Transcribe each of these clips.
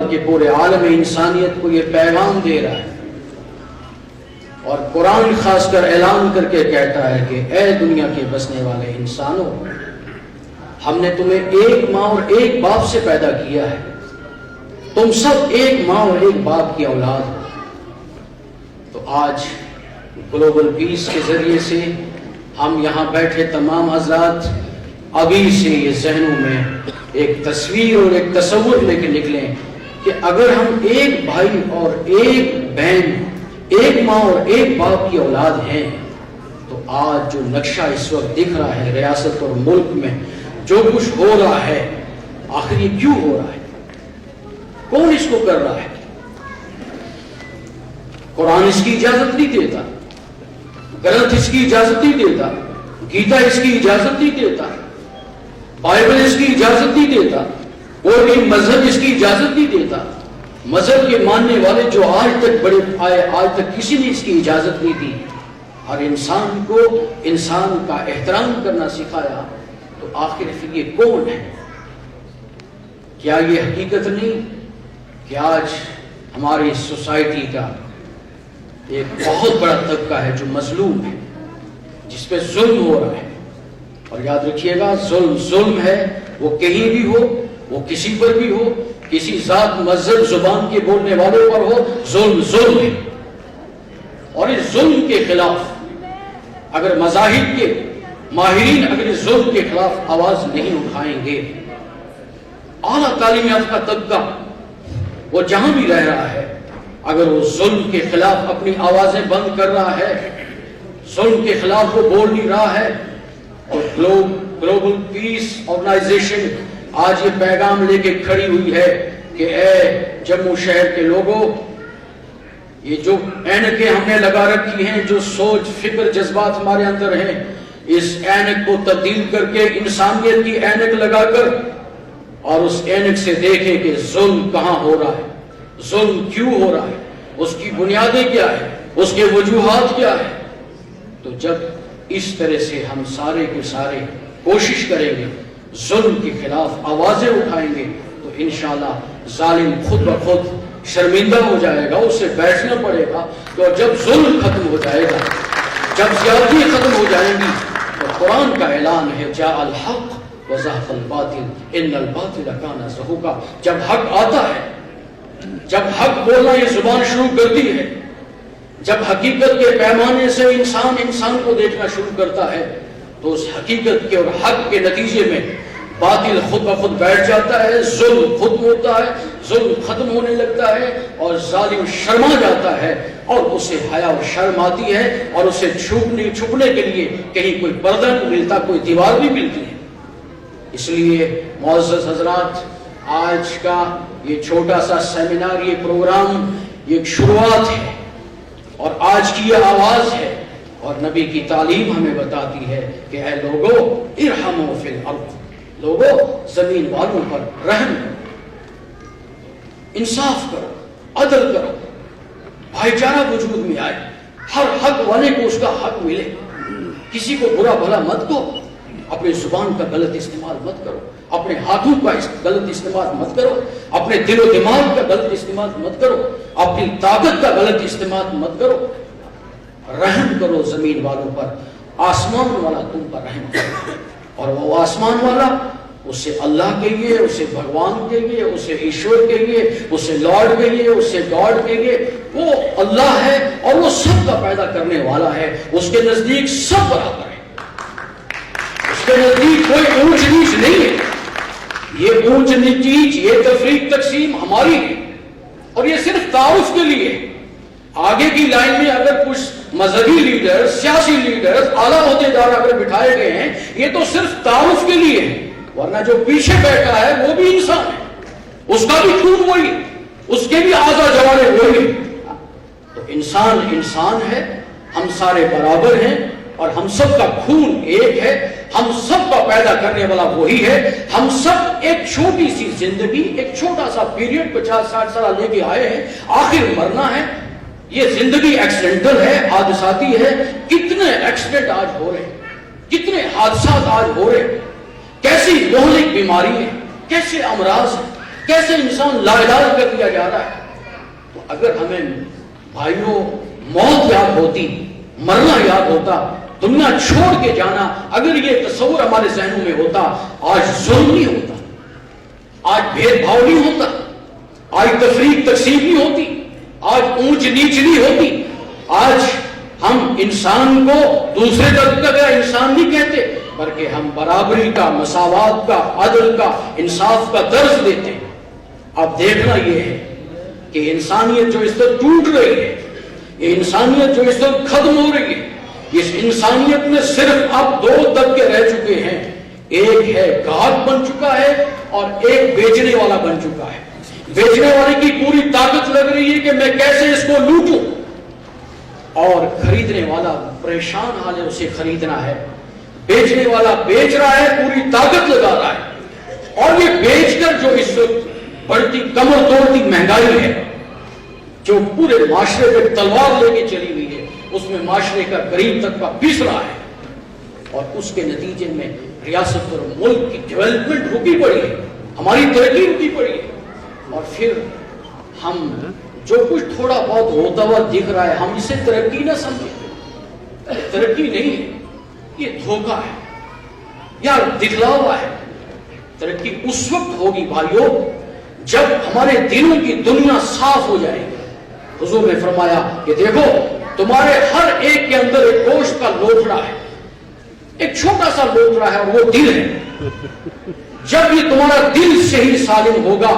کہ پورے عالم انسانیت کو یہ پیغام دے رہا ہے، اور قرآن خاص کر اعلان کر کے کہتا ہے کہ اے دنیا کے بسنے والے انسانوں، ہم نے تمہیں ایک ماں اور ایک باپ سے پیدا کیا ہے، تم سب ایک ماں اور ایک باپ کی اولاد ہو۔ تو آج گلوبل پیس کے ذریعے سے ہم یہاں بیٹھے تمام حضرات ابھی سے یہ ذہنوں میں ایک تصویر اور ایک تصور لے کے نکلیں کہ اگر ہم ایک بھائی اور ایک بہن، ایک ماں اور ایک باپ کی اولاد ہیں، تو آج جو نقشہ اس وقت دکھ رہا ہے ریاست اور ملک میں، جو کچھ ہو رہا ہے، آخر یہ کیوں ہو رہا ہے؟ کون اس کو کر رہا ہے؟ قرآن اس کی اجازت نہیں دیتا، گرنتھ اس کی اجازت نہیں دیتا، گیتا اس کی اجازت نہیں دیتا، بائبل اس کی اجازت نہیں دیتا، کوئی بھی مذہب اس کی اجازت نہیں دیتا۔ مذہب کے ماننے والے جو آج تک بڑے آئے، آج تک کسی نے اس کی اجازت نہیں دی۔ ہر انسان کو انسان کا احترام کرنا سکھایا، تو آخر پھر یہ کون ہے؟ کیا یہ حقیقت نہیں کہ آج ہماری سوسائٹی کا ایک بہت بڑا طبقہ ہے جو مظلوم ہے، جس پہ ظلم ہو رہا ہے؟ اور یاد رکھیے گا، ظلم ظلم ہے، وہ کہیں بھی ہو، وہ کسی پر بھی ہو، کسی ذات مذہب زبان کے بولنے والے پر ہو، ظلم ظلم ہے۔ اور اس ظلم کے خلاف اگر مذاہب کے ماہرین اگر اس ظلم کے خلاف آواز نہیں اٹھائیں گے، اعلیٰ تعلیم یافتہ طبقہ وہ جہاں بھی رہ رہا ہے، اگر وہ ظلم کے خلاف اپنی آوازیں بند کر رہا ہے، ظلم کے خلاف وہ بول نہیں رہا ہے، اور گلوبل پیس آرگنائزیشن آج یہ پیغام لے کے کھڑی ہوئی ہے کہ اے جموں شہر کے لوگوں، یہ جو اینکیں ہم نے لگا رکھی ہیں، جو سوچ فکر جذبات ہمارے اندر ہیں، اس اینک کو تبدیل کر کے انسانیت کی اینک لگا کر اور اس اینک سے دیکھیں کہ ظلم کہاں ہو رہا ہے، ظلم کیوں ہو رہا ہے، اس کی بنیادیں کیا ہے، اس کے وجوہات کیا ہے۔ تو جب اس طرح سے ہم سارے کے سارے کوشش کریں گے، ظلم کے خلاف آوازیں اٹھائیں گے، تو انشاءاللہ ظالم خود بخود شرمندہ ہو جائے گا، اسے بیٹھنا پڑے گا۔ تو جب ظلم ختم ہو جائے گا، جب زیادتی ختم ہو جائیں گی، تو قرآن کا اعلان ہے جاء الحق وزهق الباطل ان الباطل کان زہوقا۔ جب حق آتا ہے، جب حق بولنا یہ زبان شروع کرتی ہے، جب حقیقت کے پیمانے سے انسان کو دیکھنا شروع کرتا ہے، تو اس حقیقت کے اور حق کے نتیجے میں باطل خود بخود بیٹھ جاتا ہے، ظلم ختم ہوتا ہے، ظلم ختم ہونے لگتا ہے، اور ظالم شرما جاتا ہے، اور اسے حیا و شرم آتی ہے، اور اسے چھپنے کے لیے کہیں کوئی پردہ نہیں ملتا، کوئی دیوار بھی ملتی ہے۔ اس لیے معزز حضرات، آج کا یہ چھوٹا سا سیمینار، یہ پروگرام، یہ ایک شروعات ہے، اور آج کی یہ آواز ہے، اور نبی کی تعلیم ہمیں بتاتی ہے کہ اے لوگو ارحموا فی الارض، لوگو زمین والوں پر رحم کرو، انصاف کرو، عدل کرو، بھائی چارہ وجود میں آئے، ہر حق والے کو اس کا حق ملے، کسی کو برا بھلا مت دو، اپنے زبان کا غلط استعمال مت کرو، اپنے ہاتھوں کا غلط استعمال مت کرو، اپنے دل و دماغ کا غلط استعمال مت کرو، اپنی طاقت کا غلط استعمال مت کرو، رحم کرو زمین والوں پر، آسمان والا تم پر رحم کرو، اور وہ آسمان والا، اسے اللہ کہیے، اسے بھگوان کہیے، اسے ایشور کہیے، اسے لارڈ کہیے، اسے گاڈ کہیے، وہ اللہ ہے، اور وہ سب کا پیدا کرنے والا ہے، اس کے نزدیک سب برابر ہے، اس کے نزدیک کوئی اونچ نیچ نہیں ہے۔ یہ اونچ نیچ، یہ تفریق تقسیم ہماری ہے، اور یہ صرف تعارف کے لیے۔ آگے کی لائن میں اگر کچھ مذہبی لیڈر، سیاسی لیڈر، اعلیٰ عہدیدار اگر بٹھائے گئے ہیں، یہ تو صرف تعارف کے لیے ہے، ورنہ جو پیچھے بیٹھا ہے وہ بھی انسان ہے، اس کا بھی خون وہی، اس کے بھی اعضاء جوارح وہی۔ تو انسان انسان ہے، ہم سارے برابر ہیں، اور ہم سب کا خون ایک ہے، ہم سب کا پیدا کرنے والا وہی ہے۔ ہم سب ایک چھوٹی سی زندگی، ایک چھوٹا سا پیریڈ 50-60 سال لے کے آئے ہیں، آخر مرنا ہے۔ یہ زندگی ایکسیڈنٹل ہے، حادثاتی ہے۔ کتنے ایکسیڈنٹ آج ہو رہے ہیں، کتنے حادثات آج ہو رہے ہیں، کیسی مہلک بیماری ہے، کیسے امراض ہیں، کیسے انسان لا الہ کر دیا جا رہا ہے. تو اگر ہمیں بھائیوں موت یاد ہوتی, مرنا یاد ہوتا, دنیا چھوڑ کے جانا, اگر یہ تصور ہمارے ذہنوں میں ہوتا, آج ظلم نہیں ہوتا, آج بھید بھاؤ نہیں ہوتا, آج تفریق تقسیم نہیں ہوتی, آج اونچ نیچ نہیں ہوتی, آج ہم انسان کو دوسرے طبقے کا انسان نہیں کہتے, بلکہ ہم برابری کا, مساوات کا, عدل کا, انصاف کا درس دیتے ہیں. اب دیکھنا یہ ہے کہ انسانیت جو اس طرح ٹوٹ رہی ہے, یہ انسانیت جو اس طرح ختم ہو رہی ہے, اس انسانیت میں صرف اب دو طبقے رہ چکے ہیں. ایک ہے گاہک بن چکا ہے اور ایک بیچنے والا بن چکا ہے. بیچنے والے کی پوری طاقت لگ رہی ہے کہ میں کیسے اس کو لوٹوں, اور خریدنے والا پریشان حال ہے, اسے خریدنا ہے. بیچنے والا بیچ رہا ہے, پوری طاقت لگا رہا ہے, اور یہ بیچ کر جو اس وقت بڑھتی کمر توڑتی مہنگائی ہے, جو پورے معاشرے پہ تلوار لے کے چلی ہوئی ہے, اس میں معاشرے کا غریب طبقہ پس رہا ہے, اور اس کے نتیجے میں ریاست اور ملک کی ڈیولپمنٹ رکی پڑی ہے, ہماری ترقی رکی پڑی ہے. اور پھر ہم جو کچھ تھوڑا بہت ہوتا ہوا دکھ رہا ہے, ہم اسے ترقی نہ سمجھیں. ترقی نہیں ہے, یہ دھوکہ ہے, یار دکھلاوا ہے. ترقی اس وقت ہوگی بھائیوں جب ہمارے دلوں کی دنیا صاف ہو جائے گی. حضور نے فرمایا کہ دیکھو تمہارے ہر ایک کے اندر ایک گوشت کا لوتھڑا ہے, ایک چھوٹا سا لوتھڑا ہے, وہ دل ہے. جب یہ تمہارا دل صحیح سالم ہوگا,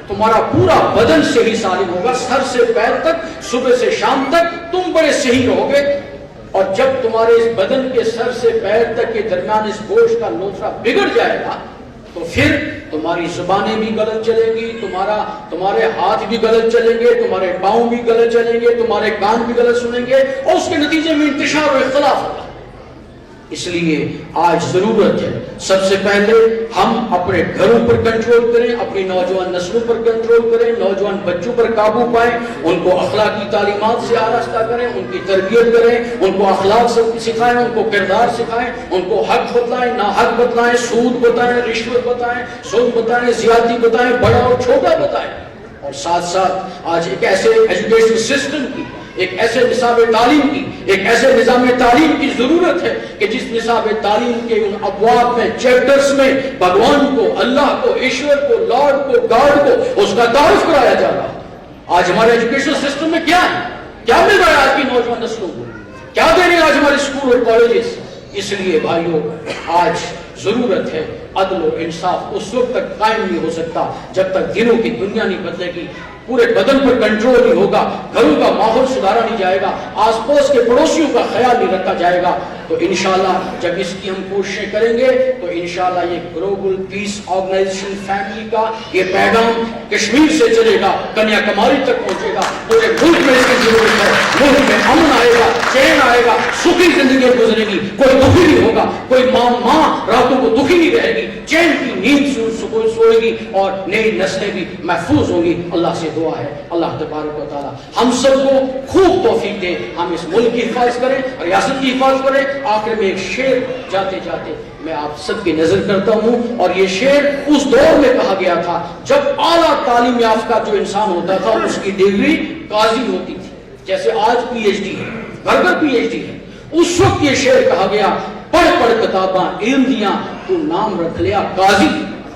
تمہارا پورا بدن صحیح سالم ہوگا, سر سے پیر تک, صبح سے شام تک تم بڑے صحیح رہو گے. اور جب تمہارے اس بدن کے سر سے پیر تک کے درمیان اس گوشت کا لوتھڑا بگڑ جائے گا, تو پھر تمہاری زبانیں بھی غلط چلیں گی, تمہارے ہاتھ بھی غلط چلیں گے, تمہارے پاؤں بھی غلط چلیں گے, تمہارے کان بھی غلط سنیں گے, اور اس کے نتیجے میں انتشار و اختلاف ہوگا. اس لیے آج ضرورت ہے سب سے پہلے ہم اپنے گھروں پر کنٹرول کریں, اپنی نوجوان نسلوں پر کنٹرول کریں, نوجوان بچوں پر قابو پائیں, ان کو اخلاقی تعلیمات سے آراستہ کریں, ان کی تربیت کریں, ان کو اخلاق سکھائیں, ان کو کردار سکھائیں, ان کو حق بتلائیں, ناحق بتلائیں, سود بتائیں, رشوت بتائیں, ظلم بتائیں, زیادتی بتائیں, بڑا اور چھوٹا بتائیں. اور ساتھ ساتھ آج ایک ایسے ایجوکیشن سسٹم کی, ایک ایسے نصاب تعلیم کی, ایک ایسے نظام تعلیم کی ضرورت ہے کہ جس نصاب تعلیم کے ان ابواب میں, چیپٹرز میں بھگوان کو, اللہ کو, ایشور کو, لارڈ کو, گاڈ کو, اس کا تعارف کرایا جا رہا. آج ہمارے ایجوکیشن سسٹم میں کیا ہے, کیا مل رہا ہے آج کی نوجوان نسلوں کو, کیا دے رہے ہیں آج ہمارے اسکول اور کالجز. اس لیے بھائیوں آج ضرورت ہے عدل و انصاف اس وقت تک قائم نہیں ہو سکتا جب تک دلوں کی دنیا نہیں بدلے گی, پورے بدن پر کنٹرول نہیں ہوگا, گھروں کا ماحول سدھارا نہیں جائے گا, آس پاس کے پڑوسیوں کا خیال نہیں رکھا جائے گا. تو انشاءاللہ جب اس کی ہم کوششیں کریں گے تو انشاءاللہ یہ گلوبل پیس آرگنائزیشن فیملی کا یہ پیغام کشمیر سے چلے گا, کنیا کماری تک پہنچے گا. پورے ملک میں اس کی ضرورت ہے, ملک میں امن آئے گا, چین آئے گا, سکھی زندگی گزرے گی, کوئی دکھی نہیں ہوگا, کوئی ماں راتوں کو دکھی نہیں رہے گی, چین کی نیند سوئے گی, اور نئی نسلیں بھی محفوظ ہوں گی. اللہ سے دعا ہے اللہ تبارک و تعالی ہم سب کو خوب توفیق دے, ہم اس ملک کی حفاظت کریں, ریاست کی حفاظت کریں. آخر میں ایک شعر جاتے جاتے میں آپ سب کی نظر کرتا ہوں, اور یہ شعر اس دور میں کہا گیا تھا جب اعلیٰ تعلیم یافتہ جو انسان ہوتا تھا اس کی ڈگری قاضی ہوتی تھی, جیسے آج پی ایچ ڈی ہے, گھر گھر پی ایچ ڈی ہے. اس وقت یہ شعر کہا گیا, پڑھ پڑھ کتاباں علم دیاں تو نام رکھ لیا قاضی.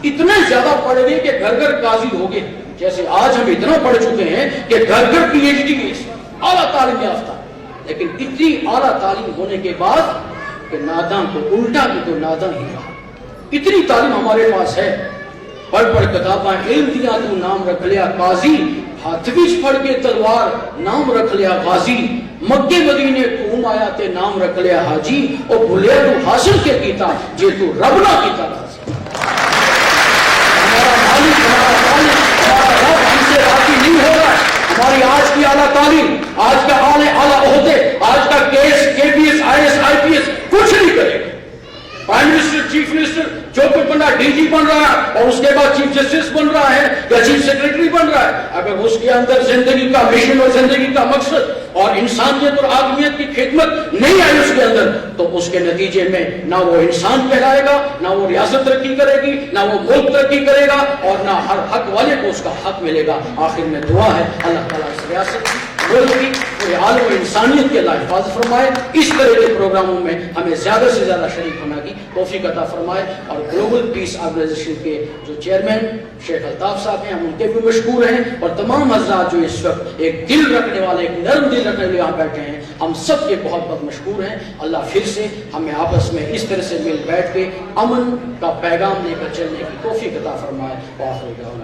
اتنے زیادہ پڑھ گئے کہ گھر گھر قاضی ہو گئے. جیسے آج ہم اتنا پڑھ چکے ہیں کہ گھر گھر پی ایچ ڈی اعلیٰ تعلیم یافتہ, لیکن اتنی اعلیٰ تعلیم ہونے کے بعد کہ نادان کو الٹا بھی تو نادان ہی رہا. اتنی تعلیم ہمارے پاس ہے, پڑھ پڑھ کتاباں علم دیا تو نام رکھ لیا قاضی, ہاتھویچ پڑھ کے تلوار نام رکھ لیا غازی, مکے مدینے قوم آیا تے نام رکھ لیا حاجی, اور بھولیا تو حاصل کے کیتا جے تو رب نہ کیتا راضی. ہمارا مالک, ہمارا خالق, ہمارا رب ہم سے راضی نہیں ہو رہا ہے. ہماری آج کی اعلیٰ تعلیم, آج کا اعلیٰ عہدے, آج کا کیس, کے P S, I S, I P S کچھ نہیں کرے گا. پرائم منسٹر, چیف منسٹر جو کچھ بن رہا ہے, ڈی جی بن رہا ہے, اور اس کے بعد چیف جسٹس بن رہا ہے یا چیف سیکرٹری بن رہا ہے, اگر اس کے اندر زندگی کا مشن اور زندگی کا مقصد اور انسانیت اور آدمیت کی خدمت نہیں آئی اس کے اندر، تو اس کے نتیجے میں نہ وہ انسان کہلائے گا، نہ وہ ریاست ترقی کرے گی، نہ وہ ملک ترقی کرے گا، اور نہ ہر حق والے کو اس کا حق ملے گا۔ آخر میں دعا ہے اللہ تعالیٰ اس ریاست ملک کی پورے عالم و انسانیت کے اللہ حفاظت فرمائے، اس طرح کے پروگراموں میں ہمیں زیادہ سے زیادہ شریک ہونا کی توفیق عطا فرمائے، اور گلوبل پیس آرگنائزیشن کے جو چیئرمین شیخ الطاف صاحب ہیں، ہم ان کے بھی مشکور ہیں، اور تمام حضرات جو اس وقت ایک دل رکھنے والے، ایک نرم دل رکھنے والے یہاں بیٹھے ہیں، ہم سب کے بہت بہت مشکور ہیں۔ اللہ پھر سے ہمیں آپس میں اس طرح سے مل بیٹھ کے امن کا پیغام لے کر چلنے کی توفیق عطا فرمائے۔ وآخر دعوانا